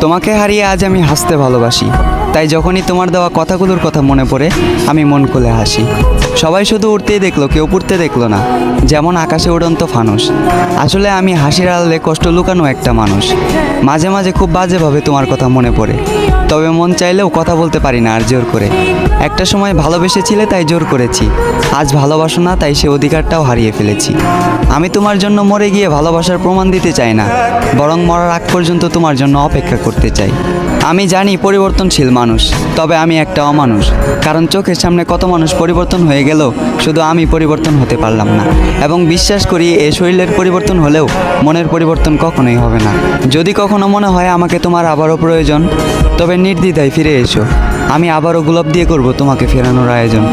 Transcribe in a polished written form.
তোমাকে হারিয়ে আজ আমি হাসতে ভালোবাসি, তাই যখনই তোমার দেওয়া কথাগুলোর কথা মনে পড়ে আমি মন খুলে হাসি। সবাই শুধু উড়তেই দেখলো, কেউ পুড়তে দেখলো না, যেমন আকাশে উড়ন্ত ফানুস। আসলে আমি হাসির আড়ালে কষ্ট লুকানো একটা মানুষ। মাঝে মাঝে খুব বাজেভাবে তোমার কথা মনে পড়ে, তবে মন চাইলেও কথা বলতে পারি না আর জোর করে। একটা সময় ভালোবেসেছিলে তাই জোর করেছি, আজ ভালোবাসো না তাই সে অধিকারটাও হারিয়ে ফেলেছি। আমি তোমার জন্য মরে গিয়ে ভালোবাসার প্রমাণ দিতে চাই না, বরং মরার আগ পর্যন্ত তোমার জন্য অপেক্ষা করতে চাই। আমি জানি পরিবর্তনশীল মানুষ, তবে আমি একটা অমানুষ। কারণ চোখের সামনে কত মানুষ পরিবর্তন হয়ে গেল, শুধু আমি পরিবর্তন হতে পারলাম না। এবং বিশ্বাস করি এ শরীরের পরিবর্তন হলেও মনের পরিবর্তন কখনোই হবে না। যদি কখনো মনে হয় আমাকে তোমার আবারও প্রয়োজন, তবে নির্দ্বিধায় ফিরে এসো। আমি আবারও গোলাপ দিয়ে করব তোমাকে ফেরানোর আয়োজন।